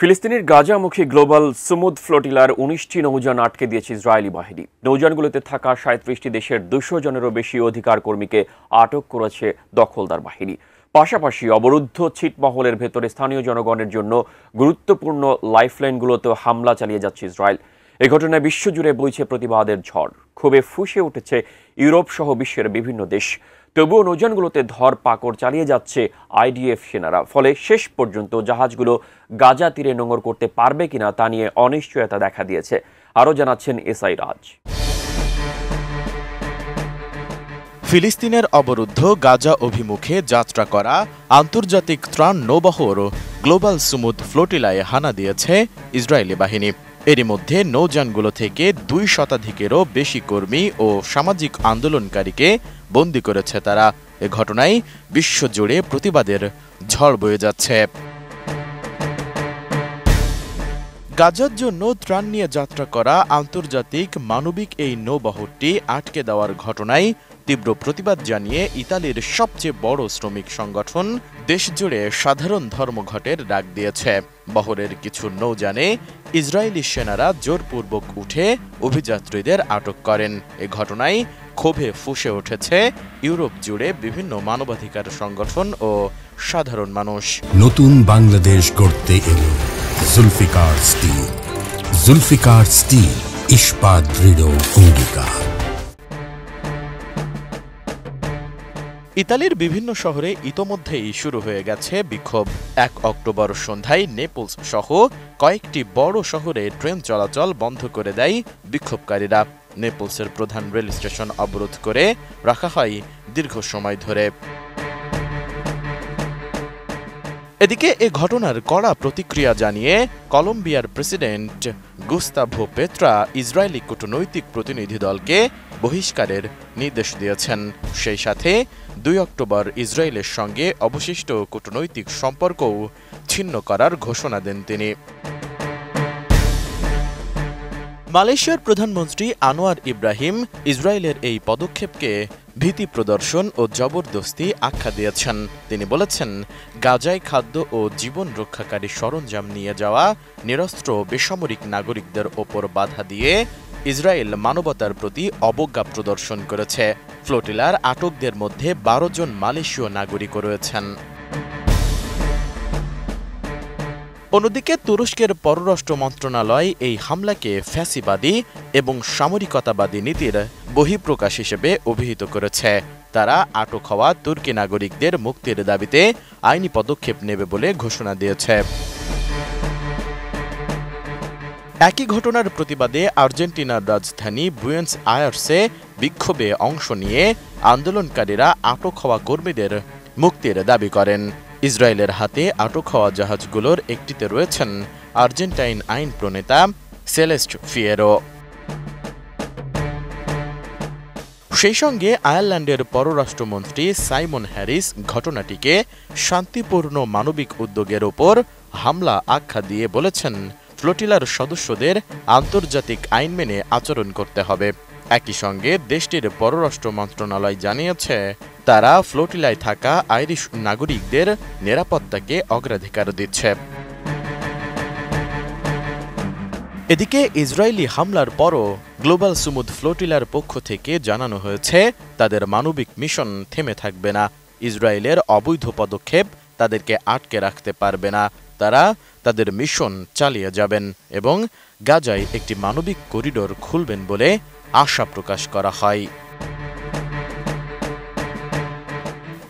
ফিলিস্তিনের গাজামুখী global Sumud ফ্লোটিলার ১৯টি নৌযান আটকে দিয়েছে ইসরায়েলি বাহিনী। নৌযানগুলোতে থাকা ৩৭টি দেশের ২০০ জনেরও বেশি অধিকার কর্মীকে আটক করেছে দখলদার বাহিনী। পাশাপাশি অবরুদ্ধ ছিটমহলের ভেতরে স্থানীয় জনগণের জন্য গুরুত্বপূর্ণ লাইফলাইনগুলোতেও হামলা চালিয়ে যাচ্ছে ইসরায়েল। এ ঘটনায় বিশ্বজুড়ে বইছে প্রতিবাদের ঝড়। ক্ষোভে ফুঁসে উঠেছে ইউরোপ সহ বিশ্বের বিভিন্ন দেশ। তবুও নৌযানগুলোতে ধরপাকড় চালিয়ে যাচ্ছে আইডিএফ সেনারা। ফলে শেষ পর্যন্ত জাহাজগুলো গাজা তীরে নোঙর করতে পারবে কিনা তা নিয়ে অনিশ্চয়তা দেখা দিয়েছে। আরও জানাচ্ছেন এসআই রাজ। ফিলিস্তিনের অবরুদ্ধ গাজা অভিমুখে যাত্রা করা আন্তর্জাতিক ত্রাণ নৌবহর গ্লোবাল সুমুদ ফ্লোটিলায় হানা দিয়েছে ইসরায়েলি বাহিনী। এরই মধ্যে নৌযানগুলো থেকে ২ শতাধিকেরও বেশি কর্মী ও সামাজিক আন্দোলনকারীকে বন্দী করেছে তারা। এ ঘটনায় বিশ্বজুড়ে প্রতিবাদের ঝড় বয়ে যাচ্ছে। গাজার জন্য ত্রাণ নিয়ে যাত্রা করা আন্তর্জাতিক মানবিক এই নৌবহরটি আটকে দেওয়ার ঘটনায় তীব্র প্রতিবাদ জানিয়ে ইতালির সবচেয়ে বড় শ্রমিক সংগঠন দেশজুড়ে সাধারণ ধর্মঘটের ডাক দিয়েছে। বহরের কিছু নৌযানে ইসরায়েলি সেনারা জোরপূর্বক উঠে অভিযাত্রীদের আটক করেন। এ ঘটনায় ক্ষোভে ফুঁসে উঠেছে ইউরোপ জুড়ে বিভিন্ন মানবাধিকার সংগঠন ও সাধারণ মানুষ। নতুন বাংলাদেশ গড়তে এলো জুলফিকার স্টিল। জুলফিকার স্টিল, ইস্পাত দৃঢ় অঙ্গীকার। ইতালির বিভিন্ন শহরে ইতোমধ্যেই শুরু হয়ে গেছে বিক্ষোভ। ১ অক্টোবর সন্ধ্যায় নেপলস সহ কয়েকটি বড় শহরে ট্রেন চলাচল বন্ধ করে দেয় বিক্ষোভকারীরা। নেপলসের প্রধান রেল স্টেশন অবরোধ করে রাখা হয় দীর্ঘ সময় ধরে। এদিকে এ ঘটনার কড়া প্রতিক্রিয়া জানিয়ে কলম্বিয়ার প্রেসিডেন্ট গুস্তাভো পেত্রা ইসরায়েলি কূটনৈতিক প্রতিনিধি দলকে বহিষ্কারের নির্দেশ দিয়েছেন। সেই সাথে ২ অক্টোবর ইসরায়েলের সঙ্গে অবশিষ্ট কূটনৈতিক সম্পর্কও ছিন্ন করার ঘোষণা দেন তিনি। মালয়েশিয়ার প্রধানমন্ত্রী আনোয়ার ইব্রাহিম ইসরায়েলের এই পদক্ষেপকে ভীতি প্রদর্শন ও জবরদস্তি আখ্যা দিয়েছেন। তিনি বলেছেন, গাজায় খাদ্য ও জীবন রক্ষাকারী সরঞ্জাম নিয়ে যাওয়া নিরস্ত্র বেসামরিক নাগরিকদের ওপর বাধা দিয়ে ইসরায়েল মানবতার প্রতি অবজ্ঞা প্রদর্শন করেছে। ফ্লোটিলার আটকদের মধ্যে ১২ জন মালয়েশীয় নাগরিকও রয়েছেন। অন্যদিকে তুরস্কের পররাষ্ট্র মন্ত্রণালয় এই হামলাকে ফ্যাসিবাদী এবং সামরিকতাবাদী নীতির বহিঃপ্রকাশ হিসেবে অভিহিত করেছে। তারা আটক হওয়া তুর্কি নাগরিকদের মুক্তির দাবিতে আইনি পদক্ষেপ নেবে বলে ঘোষণা দিয়েছে। একই ঘটনার প্রতিবাদে আর্জেন্টিনার রাজধানী বুয়েন্স আয়ার্সে বিক্ষোভে অংশ নিয়ে আন্দোলনকারীরা আটক হওয়া কর্মীদের মুক্তির দাবি করেন। ইসরায়েলের হাতে আটক হওয়া জাহাজগুলোর একটিতে রয়েছেন আর্জেন্টাইন আইন প্রণেতা সেলেস্ট ফিয়েরো। সেই সঙ্গে আয়ারল্যান্ডের পররাষ্ট্রমন্ত্রী সাইমন হ্যারিস ঘটনাটিকে শান্তিপূর্ণ মানবিক উদ্যোগের ওপর হামলা আখ্যা দিয়ে বলেছেন, ফ্লোটিলার সদস্যদের আন্তর্জাতিক আইন মেনে আচরণ করতে হবে। একই সঙ্গে দেশটির পররাষ্ট্র মন্ত্রণালয় জানিয়েছে, তারা ফ্লোটিলায় থাকা আইরিশ নাগরিকদের নিরাপত্তাকে অগ্রাধিকার দিচ্ছে। এদিকে ইসরায়েলি হামলার পরও গ্লোবাল সুমুদ ফ্লোটিলার পক্ষ থেকে জানানো হয়েছে, তাদের মানবিক মিশন থেমে থাকবে না। ইসরায়েলের অবৈধ পদক্ষেপ তাদেরকে আটকে রাখতে পারবে না। তারা তাদের মিশন চালিয়ে যাবেন এবং গাজায় একটি মানবিক করিডোর খুলবেন বলে আশা প্রকাশ করা হয়।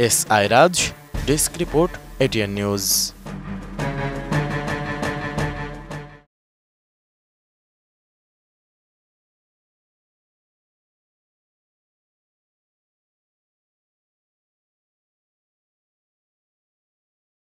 এসআই রাজ, ডেস্ক রিপোর্ট, এটিএন নিউজ।